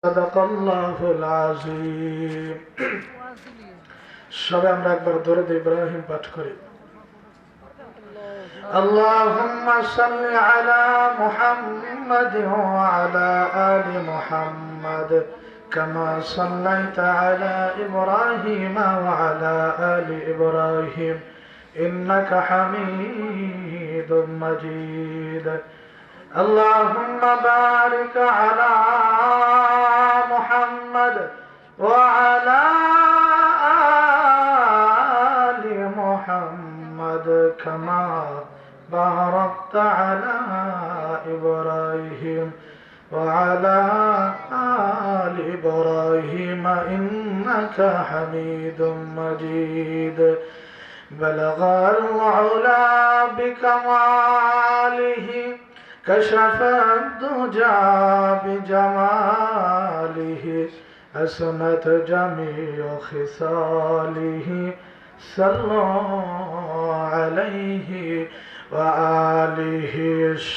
সাদাকাল্লাহুল আযীম। সবাই আমরা একবার দরুদ ইব্রাহিম পাঠ করি। আল্লাহুম্মা সাল্লি আলা মুহাম্মাদ ওয়া আলা আলি মুহাম্মাদ কামা সাল্লাইতা আলা ইব্রাহিম ওয়া আলা আলি ইব্রাহিম ইন্নাকা হামিদুম মাজিদ। اللهم بارك على محمد وعلى آل محمد كما باركت على إبراهيم وعلى آل إبراهيم إنك حميد مجيد. بلغ العلا بكماله كشف الدجى بجماله حسنت جميع خصاله صلوا عليه وآله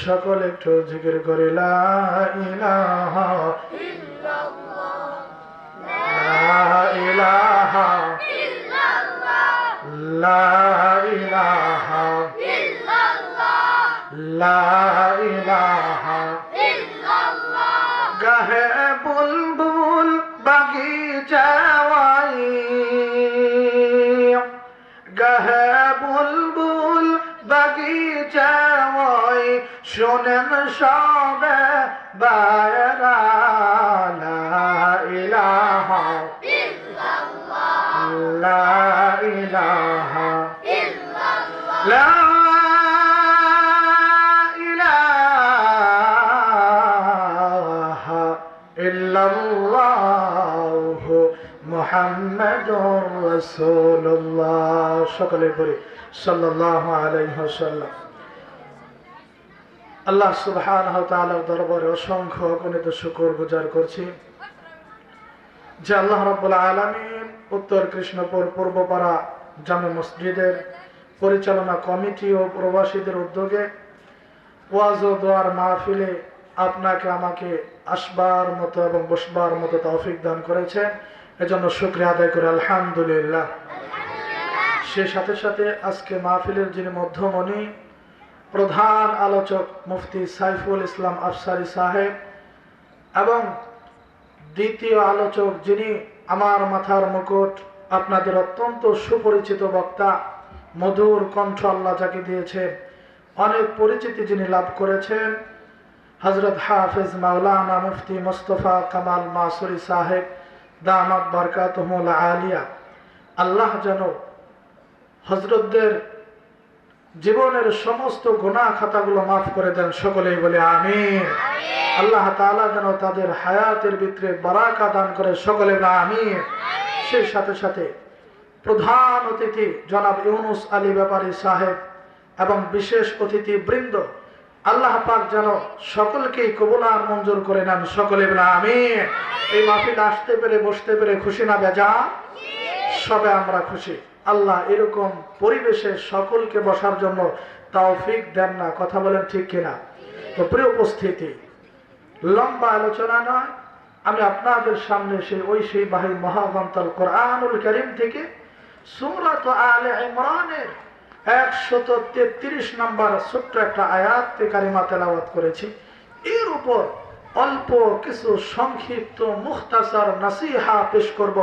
সকল একটু জিকির করি লা ইলাহা ইল্লাল্লাহ লা ইলাহা ইল্লাল্লাহ লা ইলাহা লা ইলাহা ইল্লাল্লাহ। গাহে বুলবুল বাগিচাওয়াই গাহে বুলবুল বাগিচাওয়াই শোনেন সবে বায়রা লা ইলাহা ইল্লাল্লাহ লা ইলাহা ইল্লাল্লাহ মুহাম্মাদুর রাসূলুল্লাহ। সকলে পড়ি সাল্লাল্লাহু আলাইহি ওয়াসাল্লাম। আল্লাহ সুবহানাহু ওয়া তাআলার দরবারে অসংখ্য অগণিত শুকর গুজার করছি যে আল্লাহ রাব্বুল আলামিন উত্তর কৃষ্ণপুর পূর্বপাড়া জামে মসজিদের পরিচালনা কমিটি ও প্রবাসীদের উদ্যোগে ওয়াজ ও দোয়ার মাহফিলে আপনাকে আমাকে আসবার মতো এবং বসবার মতো তৌফিক দান করেছেন, এজন্য শুকরিয়া আদায় করে আলহামদুলিল্লাহ। সে সাথে সাথে আজকে মাহফিলের যিনি মধ্যমণি প্রধান আলোচক মুফতি সাইফুল ইসলাম আফসারী সাহেব এবং দ্বিতীয় আলোচক যিনি আমার মাথার মুকুট, আপনাদের অত্যন্ত সুপরিচিত বক্তা, মধুর কণ্ঠ আল্লাহ যাকে দিয়েছে, অনেক পরিচিতি যিনি লাভ করেছেন, হযরত হাফেজ মাওলানা মুফতি মুস্তাফা কামাল মাসুরি সাহেব দামাত বারকাতুহুল আলিয়া। আল্লাহ যেন হযরতদের জীবনের সমস্ত গুনাহ খাতাগুলো মাফ করে দেন, সকলেই বলে আমিন। আল্লাহ তাআলা যেন তাদের হায়াতের ভিতরে বারাকা দান করে, সকলে বলে আমিন। সেই সাথে সাথে প্রধান অতিথি জনাব ইউনুস আলী ব্যাপারী সাহেব এবং বিশেষ অতিথি বৃন্দ, আল্লাহ পাক যেন সকলকেই কবুল আর মঞ্জুর করে নেন, সকলে বলে আমিন। এই মাহফিল আসতে পেরে বসতে পেরে খুশি না বেজার? সবে আমরা খুশি। আল্লাহ এরকম পরিবেশে সকলকে বসার জন্য তৌফিক দেন না, কথা বলেন ঠিক কিনা? তো প্রিয় উপস্থিতি, লম্বা আলোচনা নয়, আমি আপনাদের সামনে সেই বাহির মহাগ্রন্থ কোরআনুল কারীম থেকে সূরাত আলে ইমরানের 133 নম্বর ছোট্ট একটা আয়াত কারিমা তেলাওয়াত করেছি। এর উপর অল্প কিছু সংক্ষিপ্ত মুখতাসার নাসিহা পেশ করব।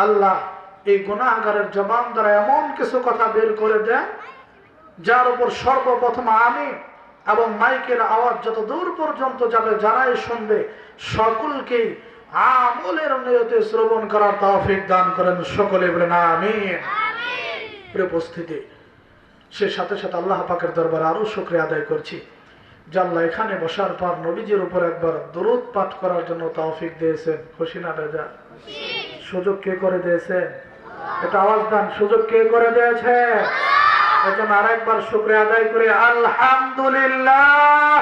আল্লাহ এই গুনাহগারের জবান দ্বারা এমন কিছু কথা বের করে দেন যার উপর সর্বপ্রথম আমি এবং মাইকের আওয়াজ যত দূর পর্যন্ত যাবে, যারাই শুনবে সকলকেই আমলের নিয়তে শ্রবণ করার তৌফিক দান করেন, সকলে বলেন আমিন। প্রিয় উপস্থিতি, সে সাথে সাথে আল্লাহ পাকের দরবারে আরো শুকরিয়া আদায় করছি যে আল্লাহ এখানে বসার পর নবীজির উপর একবার দরুদ পাঠ করার জন্য তৌফিক দিয়েছেন। খুশি না বেজার? সুযোগ কে করে দিয়েছে? এটা আওয়াজ দান, সুযোগ কে করে দিয়েছে? এজন্য আরেকবার শুকরিয়া আদায় করে আলহামদুলিল্লাহ।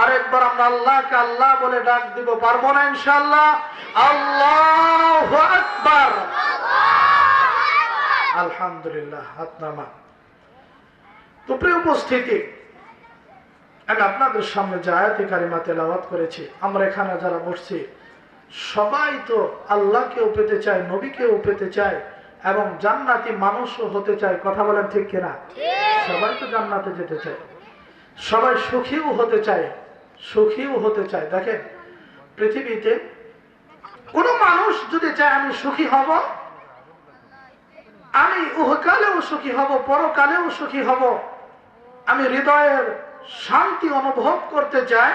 আরেকবার আমরা আল্লাহকে আল্লাহ বলে ডাক দিব, পারবো না ইনশাআল্লাহ? আল্লাহু আকবার। আলহামদুলিল্লাহ। হাত নামা। তো প্রিয় উপস্থিতি, আমি আপনাদের সামনে যে আয়াতে কারিমা তেলাওয়াত করেছি, আমরা এখানে যারা বসছি সবাই তো আল্লাহকেও পেতে চায়, নবীকেও পেতে চায় এবং জান্নাতি মানুষও হতে চায়। কথা বলেন ঠিক কিনা? সবাই তো জান্নাতে যেতে চায়, সবাই সুখীও হতে চায়, সুখীও হতে চায়। দেখেন, পৃথিবীতে কোন মানুষ যদি চায় আমি সুখী হব, আমি উহকালেও সুখী হব, পরকালেও সুখী হব, আমি হৃদয়ের শান্তি অনুভব করতে চাই,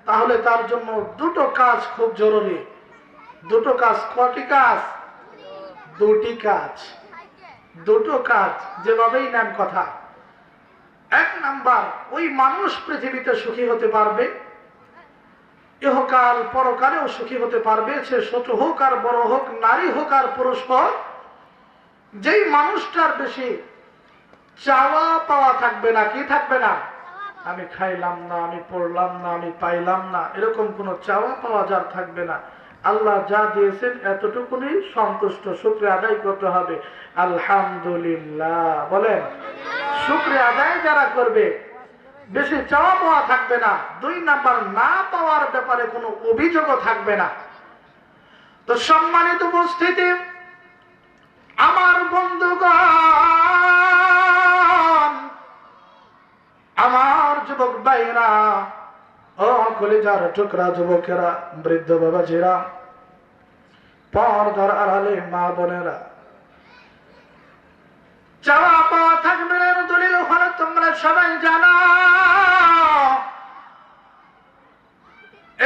তাহলে তার জন্য দুটো কাজ খুব জরুরি। দুটো কাজ। কটি কাজ? দুটি কাজ। দুটো কাজ, যেভাবেই নেন কথা। এক নাম্বার, ওই মানুষ পৃথিবীতে সুখী হতে পারবে, ইহকাল পরকালেও সুখী হতে পারবে, সে ছোট হোক আর বড় হোক, নারী হোক আর পুরুষ হোক, যেই মানুষটার বেশি চাওয়া পাওয়া থাকবে না। কি থাকবে না? আমি খাইলাম না, আমি পড়লাম না, আমি পাইলাম না, এরকম কোনো চাওয়া পাওয়া যার থাকবে না। আল্লাহ যা দিয়েছেন এতটুকুনি সন্তুষ্ট, শুকরিয়া আদায় করতে হবে। আলহামদুলিল্লাহ বলেন। শুকরিয়া আদায় যারা করবে, বেশি চাওয়া পাওয়া থাকবে না। দুই নাম্বার, না পাওয়ার ব্যাপারে কোনো অভিযোগও থাকবে না। তো সম্মানিত উপস্থিতি, আমার বন্ধুগণ, আমার যুবক ভাইরা, ও কলিজার টুকরা যুবকেরা, বৃদ্ধ বাবাজিরা, পর্দার আড়ালে মা বোনেরা, চাওয়া পাওয়া থাকবে না দলিল হলো তোমরা সবাই জানো,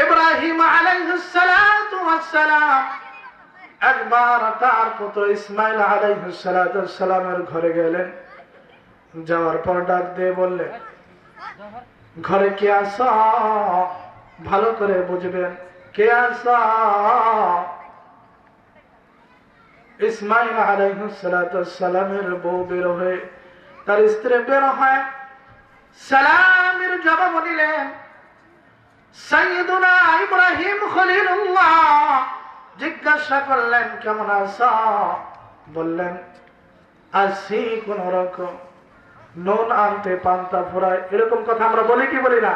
ইব্রাহিম আলাইহিস সালাতু ওয়াস সালাম একবার তার পুত্র ইসমাইল আলাইহিস সালাতু ওয়াস সালামের ঘরে গেলেন। যাওয়ার পর ডাক দিয়ে বললেন, ঘরে কে আছো? ভালো করে বুঝবেন, কে আছো? ইসমাইল আলাইহিস সালাতু ওয়াস সালামের বউ বের হয়ে, তার স্ত্রী বের হয়, সালামের জবাব দিলেন। সাইয়্যিদুনা ইব্রাহিম খলিলুল্লাহ জিজ্ঞাসা করলেন, কেমন আছো? বললেন, আছি কোন রকম, নুন আনতে পান্তা ফুরায়। এরকম কথা আমরা বলি কি বলি না?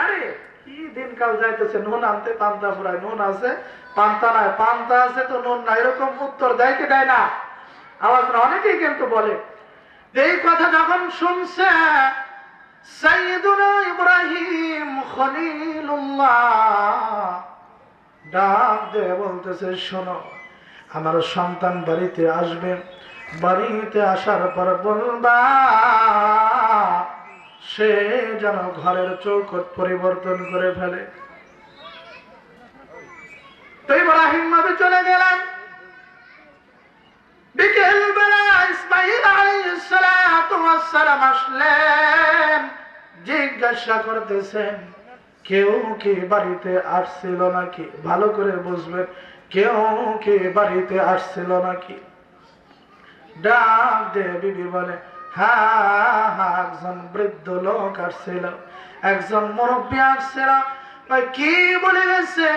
আরে কি দিনকাল যাইতেছে, নুন আনতে পান্তা ফুরায়। নুন আছে পান্তা নাই, পান্তা আছে তো নুন নাই, এরকম উত্তর দেয় কি দেয় না? আওয়াজ না, অনেকেই কিন্তু বলে। এই কথা যখন শুনছে সাইয়্যিদুনা ইব্রাহিম খলিলুল্লাহ, ডাক দিয়ে বলতেছে, শোনো, আমার সন্তান বাড়িতে আসবে, বাড়িতে আসার পর বলবা সে যেন ঘরের চৌখট পরিবর্তন করে ফেলে। তো ইব্রাহিম নবী চলে গেলেন। বিকেল বেলা ইসমাঈল আলাইহিস সালাতু ওয়াস সালাম আসলেন, জিজ্ঞাসা করতেছেন, কেউ কি বাড়িতে আসছিল নাকি? ভালো করে বুঝবেন, কেউ কি বাড়িতে আসছিল নাকি? ডাক দে বিবি বলে, হ্যাঁ হ্যাঁ, একজন বৃদ্ধ লোক আসছিল, একজন মুরব্বী আসছিল। কি বলে গেছে?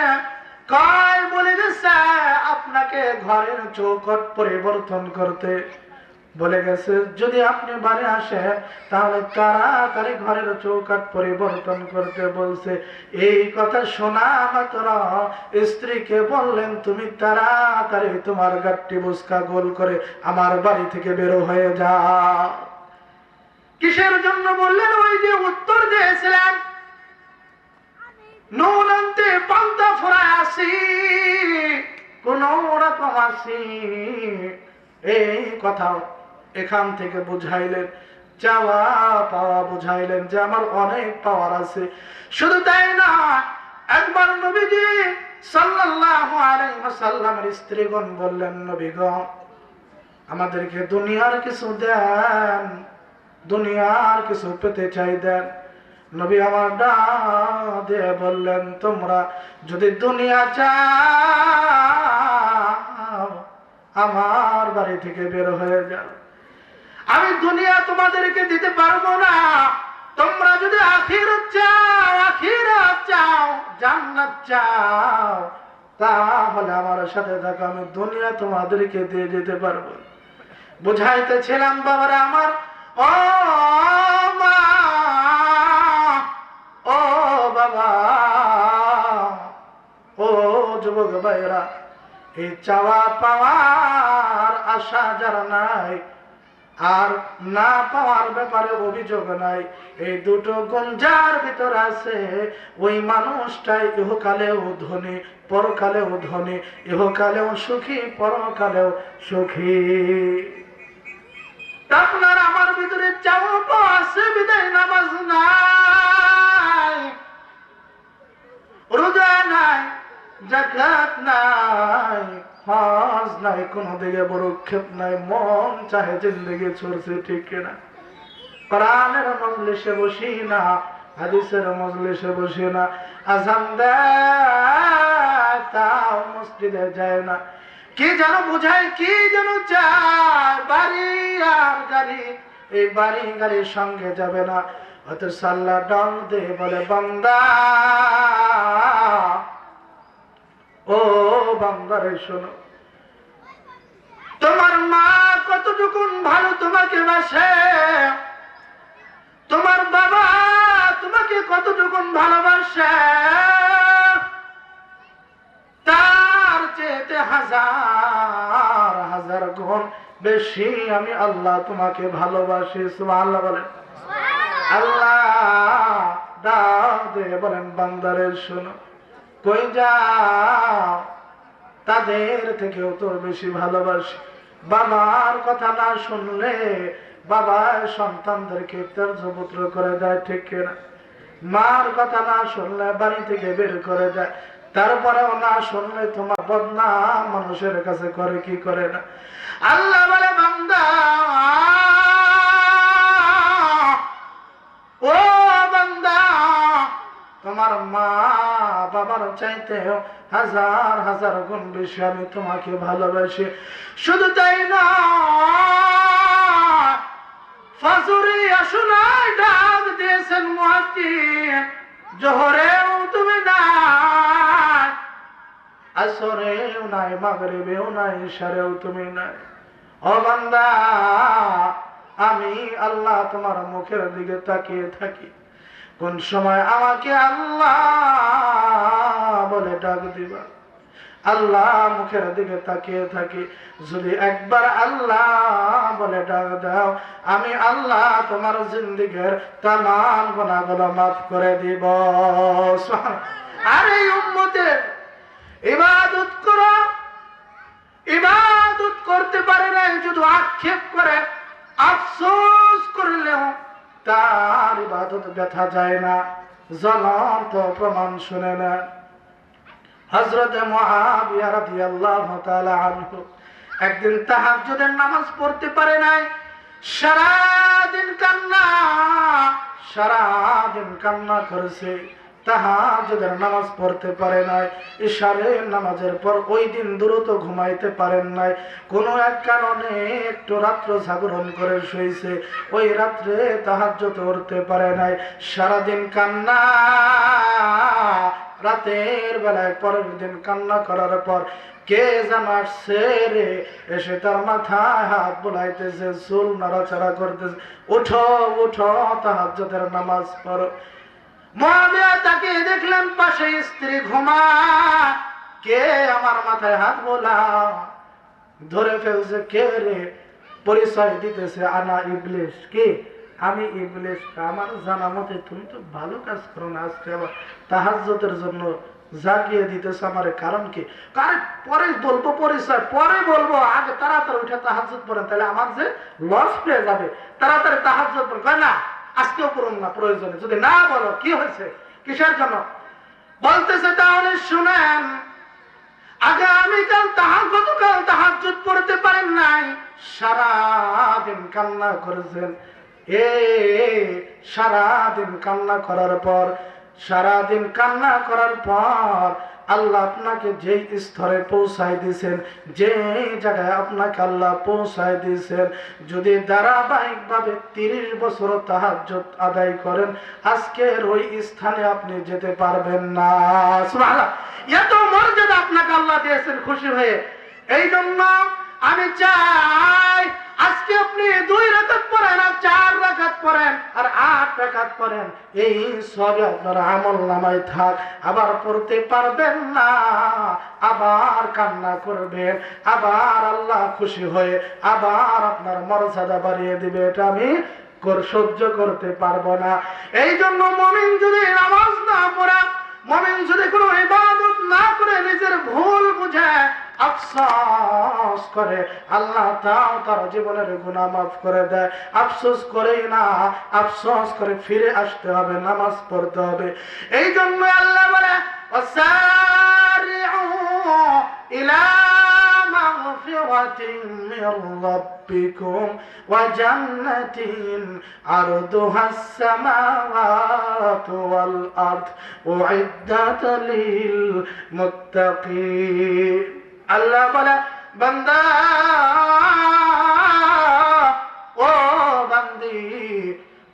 কয় বলে গেছে আপনাকে ঘরের চৌকট পরিবর্তন করতে বলে গেছে। যদি আপনি বাড়ি আসেন তাহলে তাড়াতাড়ি ঘরের চৌকাট পরিবর্তন করতে বলছে। এই কথা শোনা মাত্র স্ত্রীকে বললেন, তুমি তাড়াতাড়ি তোমার গাট্টি বুসকা গোল করে আমার বাড়ি থেকে বেরো হয়ে যাও। কিসের জন্য বললেন? ওই যে উত্তর দিয়েছিলেন, নুন আনতে পান্তা ফুরায় আসি, কোন রকম আসি। এই কথা এখান থেকে বুঝাইলেন, চাওয়া পাওয়া বুঝাইলেন যে আমার অনেক পাওয়ার আছে। শুধু তাই না, একবার নবীজি সাল্লাল্লাহু আলাইহি ওয়াসাল্লামের স্ত্রীগণ বললেন, নবী গো, আমাদেরকে দুনিয়ার কিছু দেন, দুনিয়ার কিছু পেতে চাই দেন। নবী আমার ডাক দিয়ে বললেন, তোমরা যদি দুনিয়া চাও আমার বাড়ি থেকে বের হয়ে যাও, আমি দুনিয়া তোমাদেরকে দিতে পারবো না। তোমরা যদি আখিরাত চাও, আখিরাত চাও, জান্নাত চাও, তাহলে আমার সাথে থাকো, আমি দুনিয়া তোমাদেরকে দিয়ে যেতে পারবো। বুঝাইতেছিলাম বাবারা আমার, ও মা, ও বাবা, ও যুবক ভাইরা, এই চাওয়া পাওয়ার আশা যারা নাই আর না পাওয়ার ব্যাপারে অভিযোগ নাই, এই দুটো গুণ যার ভিতর আছে ওই মানুষটাই ইহকালেও ধনী পরকালেও ধনী, ইহকালেও সুখী পরকালেও সুখী। আপনার আমার ভিতরে চাওয়া পাওয়া আছে বিদায় নামাজ নাই, রোজা নাই, যাকাত নাই, হজ নাই, কোন দিকে বরক্ষেপ নাই, মন চাহে জিন্দগি চলছে, ঠিক কিনা? কোরআনের মজলিসে বসি না, হাদিসের মজলিসে বসি না, আযান দেয় তাও মসজিদে যায় না। কি যেন বুঝায়, কি যেন চায়, বাড়ি আর গাড়ি, এই বাড়ি গাড়ির সঙ্গে যাবে না। অথচ আল্লাহ ডাক দিয়ে বলে, বান্দা, ও বান্দারে শোনো, তোমার মা কতটুকু ভালো তোমাকে বাসে, তোমার বাবা তোমাকে কতটুকু ভালোবাসে, তার চেয়ে হাজার হাজার গুণ বেশি আমি আল্লাহ তোমাকে ভালোবাসি। সুবহানাল্লাহ বলেন। আল্লাহ ডাক দিয়ে বলেন, বান্দারে শোনো, কই যাও, তাদের থেকেও তোর বেশি ভালোবাসি। বাবার কথা না শুনলে বাবা সন্তানদেরকে ত্যায্যপুত্র করে দেয়, ঠিক কিনা? মার কথা না শুনলে বাড়ি থেকে বের করে দেয়, তারপরেও না শুনলে তোমার বদনাম মানুষের কাছে করে, কি করে না? আল্লাহ বলে, বান্দা, ও বান্দা, তোমার মা বাবার চাইতেও হাজার হাজার গুণ বেশি আমি তোমাকে ভালোবাসি। শুধু তাই না, ফজরে আসনায় ডাক দিয়েছেন মুয়াজ্জিন, জোহরেও তুমি নাই, আসরেও নাই, মাগরিবেও নাই, ইশারেও তুমি নাই। ও বান্দা, আমি আল্লাহ তোমার মুখের দিকে তাকিয়ে থাকি, কোন সময় আমাকে আল্লাহ বলে ডাক দিবা। আল্লাহ মুখের দিকে তাকিয়ে থাকি, যদি একবার আল্লাহ বলে ডাক দাও, আমি আল্লাহ তোমার জিন্দেগীর তামাম গুনাহগুলো মাফ করে দিব। আর এই উম্মতের ইবাদত করো, ইবাদত করতে পারে নাই যদি আক্ষেপ করে আফসোস করলেও তার ইবাদত ব্যথা যায় না। জ্বলন্ত প্রমাণ শুনে না, হযরত মুআবিয়া রাদিয়াল্লাহু তাআলা আনহু একদিন তাহাজ্জুদের নামাজ পড়তে পারে নাই, সারাদিন কান্না করেছে, তাহাজ্জুদের নামাজ পড়তে পারে নাই, ইশারের নামাজের পর ওই দিন দ্রুত ঘুমাইতে পারেন নাই, কোনো এক কারণে একটু রাত্র জাগরণ করে শুয়েছে, ওই রাত্রে তাহাজ্জুদ পড়তে পারে নাই, সারাদিন কান্না, রাতের বেলায় পরের দিন কান্না করার পর কে যেন আসছে রে, এসে তার মাথায় হাত বুলাইতেছে, চুল নাড়াচাড়া করতেছে, উঠো উঠো, তাহাজ্জুদের নামাজ পড়ো। মুআবিয়া তাকে দেখলেন পাশে স্ত্রী ঘুমায়, কে আমার মাথায় হাত বোলা, ধরে ফেলছে, কে রে? পরিচয় দিতেছে, আনা ইবলিস। কি? আমি ইবলিস। আমার জানা মতে তুমি তো ভালো কাজ করো না, আজকে আবার তাহাজ্জুদের জন্য জাগিয়ে দিতেছ আমারে, কারণ কি? কারণ পরে বলবো পরিচয়, পরে বলবো, আগে তাড়াতাড়ি উঠে তাহাজ্জুদ পড়েন, তাহলে আমার যে লস হয়ে যাবে, তাড়াতাড়ি তাহাজ্জুদ পড়েন। কয় না, আজকেও পড়ুন না প্রয়োজনে, যদি না বলো কি হয়েছে, কিসের জন্য বলতেছে, তাহলে শুনেন, আগামীকাল গতকাল তাহাজ্জুদ পড়তে পারেন নাই, সারাদিন কান্না করেছেন, সারাদিন কান্না করার পর আল্লাহ আপনাকে যেই স্তরে পৌঁছায় দিয়েছেন, যে জায়গায় আপনাকে আল্লাহ পৌঁছায় দিয়েছেন, যদি ধারাবাহিকভাবে 30 বছর তাহাজ্জুদ আদায় করেন, আজকের ওই স্থানে আপনি যেতে পারবেন না। সুবহানাল্লাহ, এত মর্যাদা আপনাকে আল্লাহ দিয়েছেন খুশি হয়ে। এই জন্য আমি চাই আজকে আপনি 2 রাকাত পড়েন আর 4 রাকাত পড়েন আর 8 রাকাত পড়েন, এই সবে আপনার আমলনামায় থাক। আবার পড়তে পারবেন না, আবার কান্না করবেন, আবার আল্লাহ খুশি হয়ে আবার আপনার মর্যাদা বাড়িয়ে দিবে। এটা আমি সহ্য করতে পারবো না। এই জন্য মুমিন যদি নামাজ না পড়ে, মুমিন যদি কোনো ইবাদত না করে নিজের ভুল বুঝে আফসোস করে, আল্লাহ তার জীবনের গুনাহ মাফ করে দেয়। আফসোস করেই না, আফসোস করে ফিরে আসতে হবে, নামাজ পড়তে হবে। এই জন্য আল্লাহ বলে ওয়াসারিউ ইলা মাগফিরাতিন মির রাব্বিকুম ওয়া জান্নাতিন আরদুহাস সামাওয়াতু ওয়াল আরদ উইদ্দাত লিল মুত্তাকিন। আল্লাহ বলে বান্দা, ও বান্দি,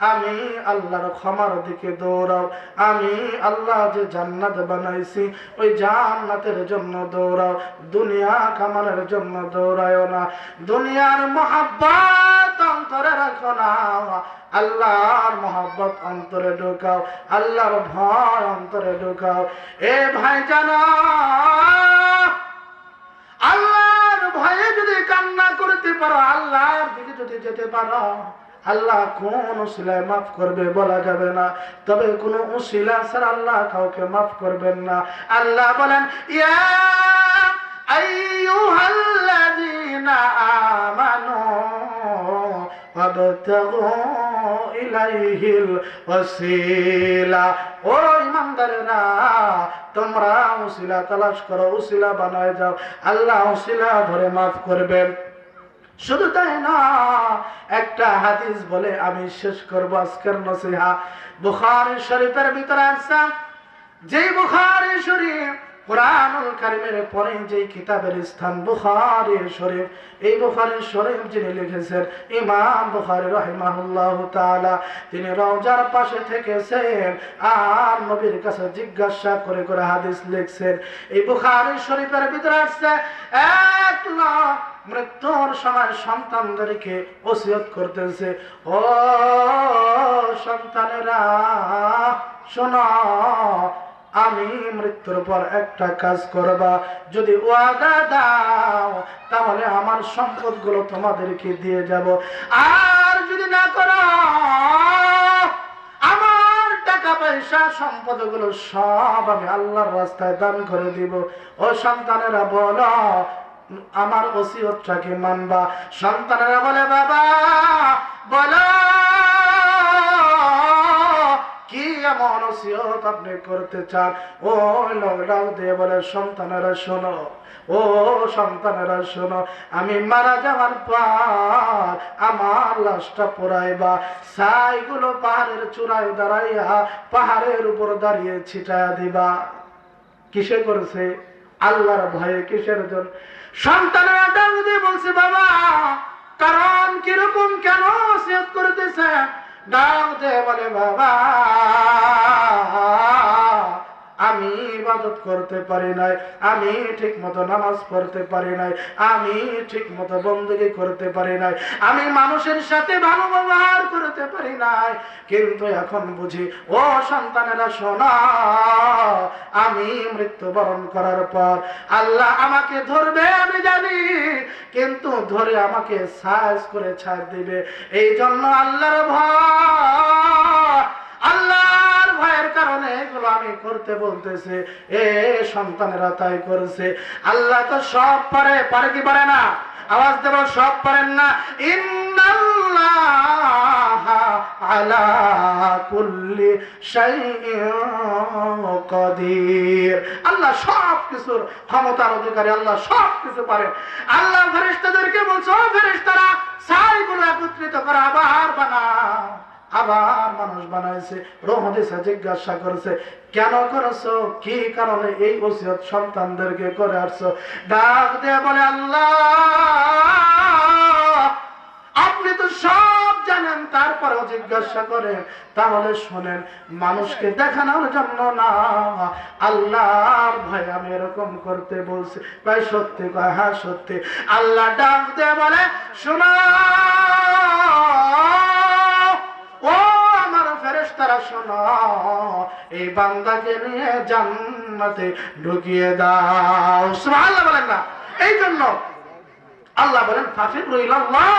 আমি আল্লাহর ক্ষমার দিকে দৌড়াও। আমি আল্লাহ যে জান্নাত বানাইছি ওই জান্নাতের জন্য দৌড়াও, দুনিয়া কামানের জন্য দৌড়ায়ও না। দুনিয়ার মহাব্বত অন্তরে রাখো না, আল্লাহর মহাব্বত অন্তরে ঢুকাও, আল্লাহর ভয় অন্তরে ঢুকাও। এ ভাই জানা, আল্লাহর ভয়ে যদি কান্না করতে পারো, আল্লাহর দিকে যদি যেতে পারো, আল্লাহ কোন উসিলায় মাফ করবে বলা যাবে না, তবে কোন উসিলা ছাড়া আল্লাহ কাউকে মাফ করবেন না। আল্লাহ বলেন ইয়া আইয়ুহাল্লাযীনা আমানু ওয়াবতাগু ইলাইহিল ওয়াসিলা। ও ঈমানদারেরা, তোমরা উসিলা তালাশ করো, উসিলা বানায় যাও, আল্লাহ উসিলা ধরে মাফ করবেন। শুধু তাই না, একটা হাদিস বলে আমি শেষ করব আজকের নসিহত। বুখারী শরীফের ভিতরে আছে, যেই বুখারী শরীফ কুরআনুল কারীমের পরে যেই কিতাবের স্থান বুখারী শরীফ, এই বুখারী শরীফ যিনি লিখেছেন ইমাম বুখারী রাহিমাহুল্লাহু তাআলা, তিনি রওজার পাশে থেকেছেন আর নবীর কাছে জিজ্ঞাসা করে করে হাদিস লিখছেন। এই বুখারী শরীফের ভিতরে আছে, এক লোক মৃত্যুর সময় সন্তানদেরকে ওসিয়ত করতেছে, ও সন্তানেরা শোনো, আমি মৃত্যুর পর একটা কাজ করবা, যদি ওয়াদা দাও তাহলে আমার সম্পদগুলো তোমাদেরকে দিয়ে যাব, আর যদি না করো আমার টাকা পয়সা সম্পদগুলো সব আমি আল্লাহর রাস্তায় দান করে দিব। ও সন্তানেরা বলো আমার ওসিয়তটাকে মানবা? সন্তানেরা বলে বাবা বলো কি এমন ওসিয়ত আপনি করতে চান? ও লকডাউন দিয়ে বলে সন্তানেরা শোনো, ও সন্তানেরা শোনো, আমি মারা যাওয়ার পর আমার লাশটা পোড়াইবা, ছাইগুলো পাহাড়ের চূড়ায় দাঁড়াইয়া পাহাড়ের উপর দাঁড়িয়ে ছিটায়া দিবা। কিসে করছে? আল্লাহর ভয়ে। কিসের জন্য? সন্তানেরা ডাক দিয়ে বলছে বাবা কারণ কিরকম, কেন ওসিয়ত করতেছে? ডাক দিয়ে বলে বাবা আমি ইবাদত করতে পারি নাই, আমি ঠিক মতো নামাজ পড়তে পারি নাই, আমি ঠিক মতো বন্দেগী করতে পারি নাই, আমি মানুষের সাথে ভালো ব্যবহার করতে পারি নাই, কিন্তু এখন বুঝি ও সন্তানেরা শোনা, আমি মৃত্যুবরণ করার পর আল্লাহ আমাকে ধরবে আমি জানি, কিন্তু ধরে আমাকে সাইজ করে ছাড় দিবে। এই জন্য আল্লাহর ভয়, আল্লাহর ভয়ের কারণে এগুলো আমি করতে বলতেছে। এ সন্তানেরা তাই করেছে। আল্লাহ তো সব পারে, পারে কি পারে না? আওয়াজ দেব, সব পারেন না? ইন্নাল্লাহা আলা কুল্লি শাইইন কাদির। আল্লাহ সব কিছুর ক্ষমতার অধিকারী, আল্লাহ সব কিছু পারেন। আল্লাহ ফেরেশতাদেরকে বলছে ও ফেরেশতারা ছাইগুলো একত্রিত করে আবার বানাও। আবার মানুষ বানাইছে। রূহ হাদিসে জিজ্ঞাসা করেছে কেন করেছো, কি কারণে এই ওসিয়ত সন্তানদেরকে করে আসছো? ডাক দিয়ে বলে আল্লাহ আপনি তো সব জানেন তারপরেও জিজ্ঞাসা করেন, তাহলে শোনেন, মানুষকে দেখানোর জন্য না, আল্লাহর ভয় আমি এরকম করতে বলছি। ভাই সত্যি? কয় হ্যাঁ সত্যি। আল্লাহ ডাক দিয়ে বলে, শোনো ও আমার ফেরেশতারা, শোনো, এই বান্দাকে নিয়ে জান্নাতে ঢুকিয়ে দাও। সুবহানাল্লাহ বলেন না? এই জন্য আল্লাহ বলেন ফাফিরু ইলাল্লাহ,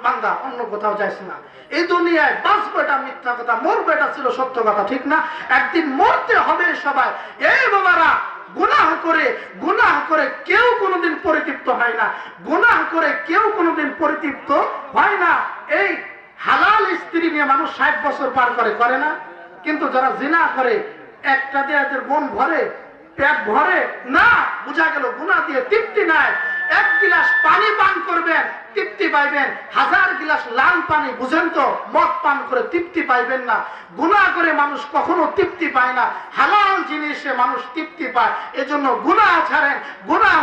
বান্দা অন্য কোথাও যাইস না। এই দুনিয়ায় বাঁচবো এটা মিথ্যা কথা, মরবো এটা ছিল সত্য কথা, ঠিক না? একদিন মরতে হবে সবাই। এই বাবারা, গুনাহ করে কেউ কোনোদিন পরিতৃপ্ত হয় না, গুনাহ করে কেউ কোনোদিন পরিতৃপ্ত হয় না। এই হালাল স্ত্রী নিয়ে মানুষ 60 বছর পার করে না? কিন্তু যারা জিনা করে একটা দিয়ে এদের মন ভরে, পেট ভরে না, বোঝা গেল গুনাহ দিয়ে তৃপ্তি নাই। 1 গিলাস পানি পান করবেন, তৃপ্তি পাইবেন। 1000 গিলাস লাল পানি, বুঝেন তো, মদ পান করে তৃপ্তি পাইবেন না। গুনাহ করে মানুষ কখনো তৃপ্তি পায় না, হালাল জিনিসে মানুষ তৃপ্তি পায়। এজন্য গুনাহ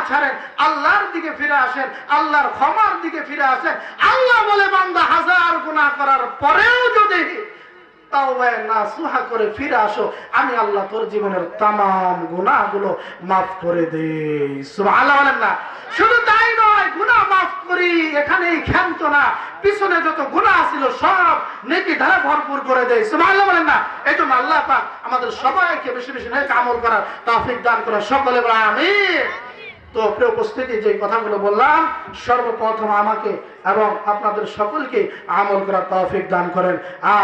ছাড়েন, আল্লাহর দিকে ফিরে আসেন, আল্লাহর ক্ষমার দিকে ফিরে আসেন। আল্লাহ বলে, বান্দা 1000 গুনাহ করার পরেও যদি তাওবা নাসুহা করে ফিরে আসো, আমি আল্লাহ তোর জীবনের তামাম গুনাহগুলো মাফ করে দেই। সুবহানাল্লাহ বলেন না? শুধু তাই নয়, গুনাহ মাফ করি এখানেই ক্ষান্ত না, পিছনে যত গুনাহ ছিল সব নেকি ধারা ভরপুর করে দেই। সুবহানাল্লাহ বলেন না? এইজন্য আল্লাহ পাক আমাদের সবাইকে বেশি বেশি নেক আমল করার তৌফিক দান করেন। সকলে বলেন আমিন। তো প্রিয় উপস্থিতি, যে কথাগুলো বললাম, সর্বপ্রথম আমাকে এবং আপনাদের সকলকে আমল করার তৌফিক দান করেন,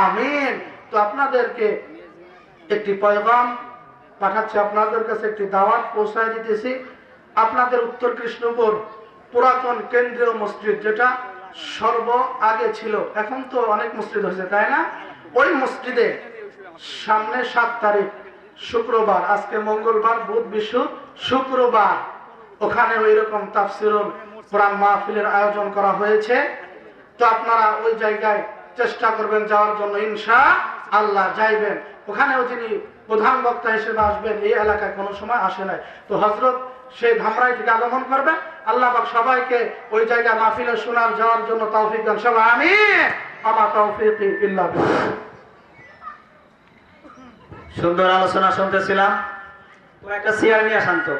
আমিন। তো আপনাদেরকে একটি পয়গাম পাঠাচ্ছি, আপনাদের কাছে একটি দাওয়াত পৌঁছায় দিতেছি। আপনাদের উত্তর কৃষ্ণপুর পুরাতন কেন্দ্রীয় মসজিদ, যেটা সর্ব আগে ছিল, এখন তো অনেক মসজিদ হয়েছে, তাই না? ওই মসজিদে সামনে 7 তারিখ শুক্রবার, আজকে মঙ্গলবার, বুধ, বৃহস্পতি, শুক্রবার, ওখানে ওই রকম তাফসিরুল কোরআন মাহফিলের আয়োজন করা হয়েছে। তো আপনারা ওই জায়গায় চেষ্টা করবেন যাওয়ার জন্য, ইনশাআল্লাহ যাইবেন। ওখানেও যিনি প্রধান বক্তা হিসেবে আসবেন, এই এলাকায় কোনো সময় আসে নাই। তো হযরত সেই ধামরাই থেকে আগমন করবেন। আল্লাহ পাক সবাইকে ওই জায়গায় মাহফিলে শোনার যাওয়ার জন্য তৌফিক দান। সবাই আমিন। আমা তাওফীকি ইল্লা বিল্লাহ। সুন্দর আলোচনা শুনতেছিলাম। একটা চেয়ার নিয়ে শান্ত।